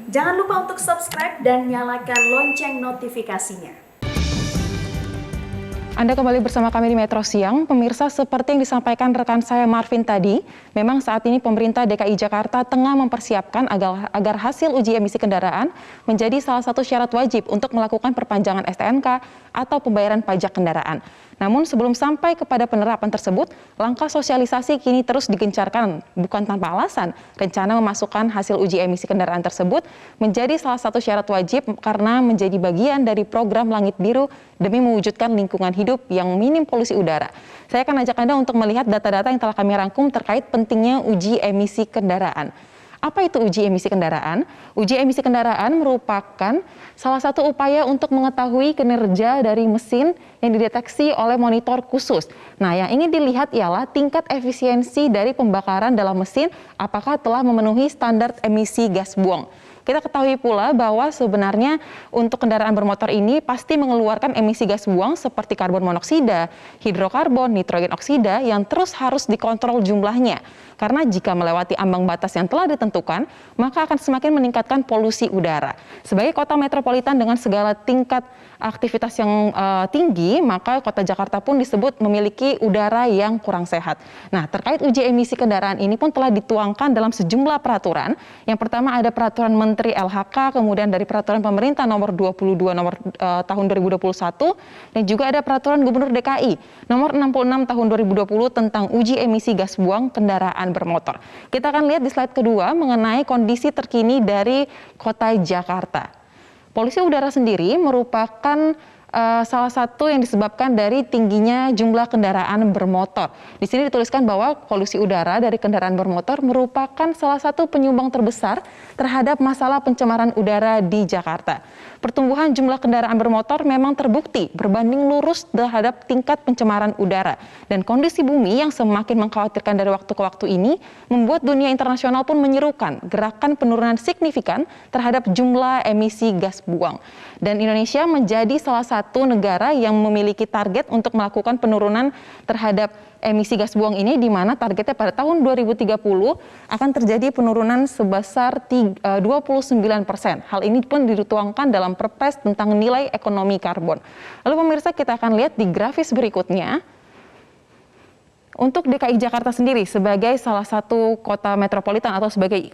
Jangan lupa untuk subscribe dan nyalakan lonceng notifikasinya. Anda kembali bersama kami di Metro Siang. Pemirsa, seperti yang disampaikan rekan saya Marvin tadi, memang saat ini pemerintah DKI Jakarta tengah mempersiapkan agar hasil uji emisi kendaraan menjadi salah satu syarat wajib untuk melakukan perpanjangan STNK atau pembayaran pajak kendaraan. Namun sebelum sampai kepada penerapan tersebut, langkah sosialisasi kini terus digencarkan. Bukan tanpa alasan, rencana memasukkan hasil uji emisi kendaraan tersebut menjadi salah satu syarat wajib karena menjadi bagian dari program Langit Biru demi mewujudkan lingkungan hidup yang minim polusi udara. Saya akan ajak Anda untuk melihat data-data yang telah kami rangkum terkait pentingnya uji emisi kendaraan. Apa itu uji emisi kendaraan? Uji emisi kendaraan merupakan salah satu upaya untuk mengetahui kinerja dari mesin yang dideteksi oleh monitor khusus. Nah, yang ingin dilihat ialah tingkat efisiensi dari pembakaran dalam mesin apakah telah memenuhi standar emisi gas buang. Kita ketahui pula bahwa sebenarnya untuk kendaraan bermotor ini pasti mengeluarkan emisi gas buang seperti karbon monoksida, hidrokarbon, nitrogen oksida yang terus harus dikontrol jumlahnya. Karena jika melewati ambang batas yang telah ditentukan, maka akan semakin meningkatkan polusi udara. Sebagai kota metropolitan dengan segala tingkat aktivitas yang tinggi, maka kota Jakarta pun disebut memiliki udara yang kurang sehat. Nah, terkait uji emisi kendaraan ini pun telah dituangkan dalam sejumlah peraturan. Yang pertama ada peraturan Menteri LHK, kemudian dari peraturan pemerintah nomor 22 tahun 2021, dan juga ada peraturan Gubernur DKI nomor 66 tahun 2020 tentang uji emisi gas buang kendaraan bermotor. Kita akan lihat di slide kedua mengenai kondisi terkini dari kota Jakarta. Polusi udara sendiri merupakan salah satu yang disebabkan dari tingginya jumlah kendaraan bermotor. Di sini dituliskan bahwa polusi udara dari kendaraan bermotor merupakan salah satu penyumbang terbesar terhadap masalah pencemaran udara di Jakarta. Pertumbuhan jumlah kendaraan bermotor memang terbukti berbanding lurus terhadap tingkat pencemaran udara. Dan kondisi bumi yang semakin mengkhawatirkan dari waktu ke waktu ini membuat dunia internasional pun menyerukan gerakan penurunan signifikan terhadap jumlah emisi gas buang. Dan Indonesia menjadi salah satu negara yang memiliki target untuk melakukan penurunan terhadap emisi gas buang ini, di mana targetnya pada tahun 2030 akan terjadi penurunan sebesar 29%. Hal ini pun dituangkan dalam Perpres tentang nilai ekonomi karbon. Lalu pemirsa, kita akan lihat di grafis berikutnya. Untuk DKI Jakarta sendiri sebagai salah satu kota metropolitan atau sebagai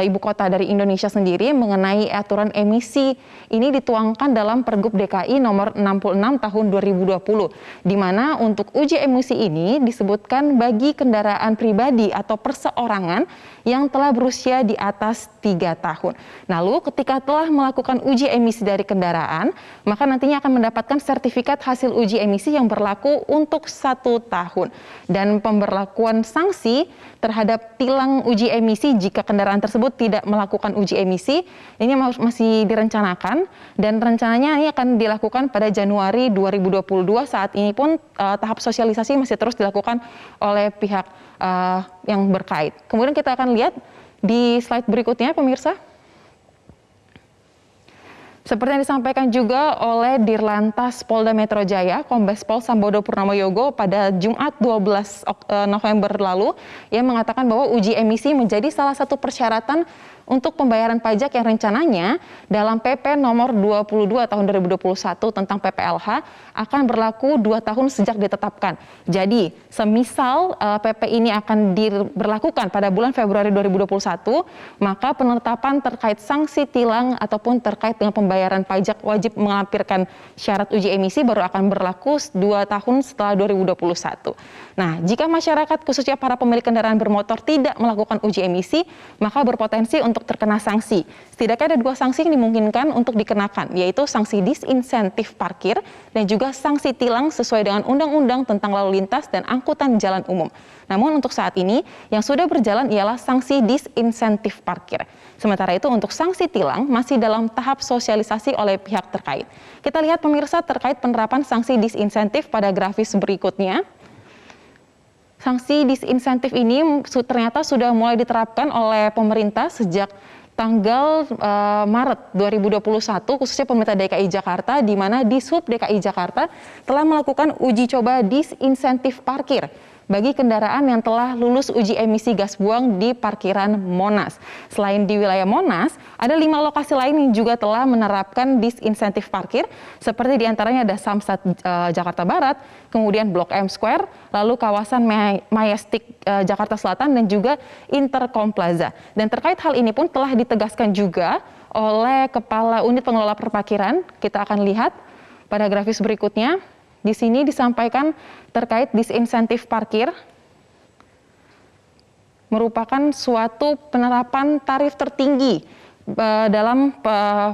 ibu kota dari Indonesia sendiri, mengenai aturan emisi ini dituangkan dalam Pergub DKI nomor 66 tahun 2020, di mana untuk uji emisi ini disebutkan bagi kendaraan pribadi atau perseorangan yang telah berusia di atas 3 tahun. Lalu ketika telah melakukan uji emisi dari kendaraan, maka nantinya akan mendapatkan sertifikat hasil uji emisi yang berlaku untuk 1 tahun. Dan pemberlakuan sanksi terhadap tilang uji emisi jika kendaraan tersebut tidak melakukan uji emisi ini masih direncanakan, dan rencananya ini akan dilakukan pada Januari 2022. Saat ini pun tahap sosialisasi masih terus dilakukan oleh pihak yang berkait. Kemudian kita akan lihat di slide berikutnya, pemirsa. Seperti yang disampaikan juga oleh Dirlantas Polda Metro Jaya, Kombes Pol Sambodo Purnomo Yogo pada Jumat 12 November lalu, yang mengatakan bahwa uji emisi menjadi salah satu persyaratan untuk pembayaran pajak yang rencananya dalam PP nomor 22 tahun 2021 tentang PPLH akan berlaku 2 tahun sejak ditetapkan. Jadi, semisal PP ini akan diberlakukan pada bulan Februari 2021, maka penetapan terkait sanksi tilang ataupun terkait dengan pembayaran pajak wajib melampirkan syarat uji emisi baru akan berlaku 2 tahun setelah 2021. Nah, jika masyarakat khususnya para pemilik kendaraan bermotor tidak melakukan uji emisi, maka berpotensi untuk terkena sanksi. Setidaknya ada 2 sanksi yang dimungkinkan untuk dikenakan, yaitu sanksi disinsentif parkir dan juga sanksi tilang sesuai dengan Undang-Undang tentang Lalu Lintas dan Angkutan Jalan Umum. Namun untuk saat ini yang sudah berjalan ialah sanksi disinsentif parkir. Sementara itu untuk sanksi tilang masih dalam tahap sosialisasi oleh pihak terkait. Kita lihat pemirsa terkait penerapan sanksi disinsentif pada grafis berikutnya. Sanksi disinsentif ini ternyata sudah mulai diterapkan oleh pemerintah sejak tanggal Maret 2021, khususnya pemerintah DKI Jakarta, di mana Dishub DKI Jakarta telah melakukan uji coba disinsentif parkir bagi kendaraan yang telah lulus uji emisi gas buang di parkiran Monas. Selain di wilayah Monas, ada 5 lokasi lain yang juga telah menerapkan disinsentif parkir, seperti diantaranya ada Samsat Jakarta Barat, kemudian Blok M Square, lalu kawasan Majestic Jakarta Selatan, dan juga Intercom Plaza. Dan terkait hal ini pun telah ditegaskan juga oleh Kepala Unit Pengelola Perparkiran. Kita akan lihat pada grafis berikutnya. Di sini disampaikan terkait disinsentif parkir merupakan suatu penerapan tarif tertinggi dalam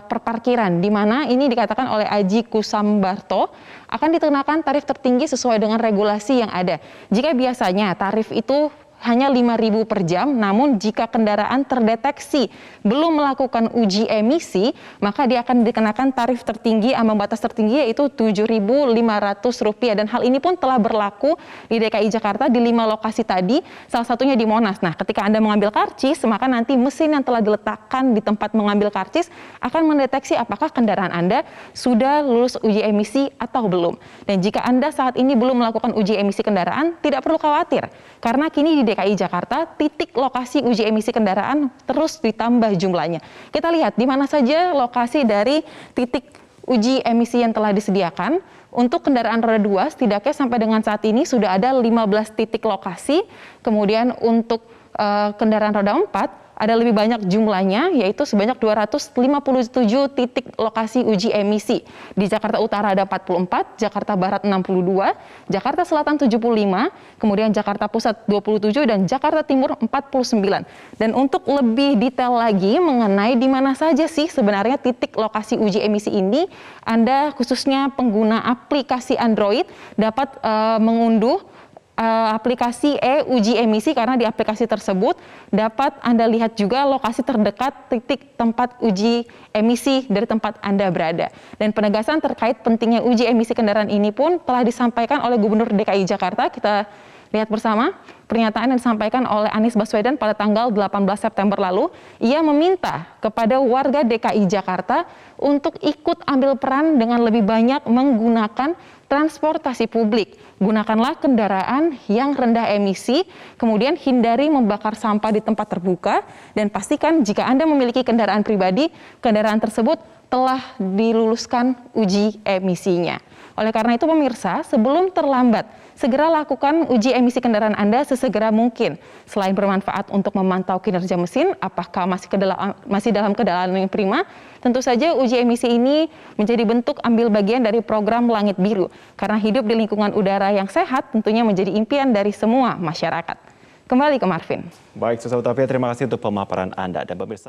perparkiran, di mana ini dikatakan oleh Aji Kusambarto akan dikenakan tarif tertinggi sesuai dengan regulasi yang ada. Jika biasanya tarif itu hanya 5.000 per jam, namun jika kendaraan terdeteksi belum melakukan uji emisi, maka dia akan dikenakan tarif tertinggi, ambang batas tertinggi yaitu Rp7.500, dan hal ini pun telah berlaku di DKI Jakarta di 5 lokasi tadi, salah satunya di Monas. Nah, ketika Anda mengambil karcis, maka nanti mesin yang telah diletakkan di tempat mengambil karcis akan mendeteksi apakah kendaraan Anda sudah lulus uji emisi atau belum. Dan jika Anda saat ini belum melakukan uji emisi kendaraan, tidak perlu khawatir, karena kini di DKI Jakarta, titik lokasi uji emisi kendaraan terus ditambah jumlahnya. Kita lihat di mana saja lokasi dari titik uji emisi yang telah disediakan. Untuk kendaraan roda 2, setidaknya sampai dengan saat ini sudah ada 15 titik lokasi. Kemudian untuk kendaraan roda 4, ada lebih banyak jumlahnya, yaitu sebanyak 257 titik lokasi uji emisi. Di Jakarta Utara ada 44, Jakarta Barat 62, Jakarta Selatan 75, kemudian Jakarta Pusat 27, dan Jakarta Timur 49. Dan untuk lebih detail lagi mengenai di mana saja sih sebenarnya titik lokasi uji emisi ini, Anda khususnya pengguna aplikasi Android dapat mengunduh aplikasi uji emisi, karena di aplikasi tersebut dapat Anda lihat juga lokasi terdekat titik tempat uji emisi dari tempat Anda berada. Dan penegasan terkait pentingnya uji emisi kendaraan ini pun telah disampaikan oleh Gubernur DKI Jakarta. Kita lihat bersama pernyataan yang disampaikan oleh Anies Baswedan pada tanggal 18 September lalu. Ia meminta kepada warga DKI Jakarta untuk ikut ambil peran dengan lebih banyak menggunakan transportasi publik. Gunakanlah kendaraan yang rendah emisi, kemudian hindari membakar sampah di tempat terbuka, dan pastikan jika Anda memiliki kendaraan pribadi, kendaraan tersebut telah diluluskan uji emisinya. Oleh karena itu pemirsa, sebelum terlambat, segera lakukan uji emisi kendaraan Anda sesegera mungkin. Selain bermanfaat untuk memantau kinerja mesin, apakah masih dalam keadaan yang prima, tentu saja uji emisi ini menjadi bentuk ambil bagian dari program Langit Biru. Karena hidup di lingkungan udara yang sehat tentunya menjadi impian dari semua masyarakat. Kembali ke Marvin. Baik, Susa Utavia, terima kasih untuk pemaparan Anda. Dan pemirsa.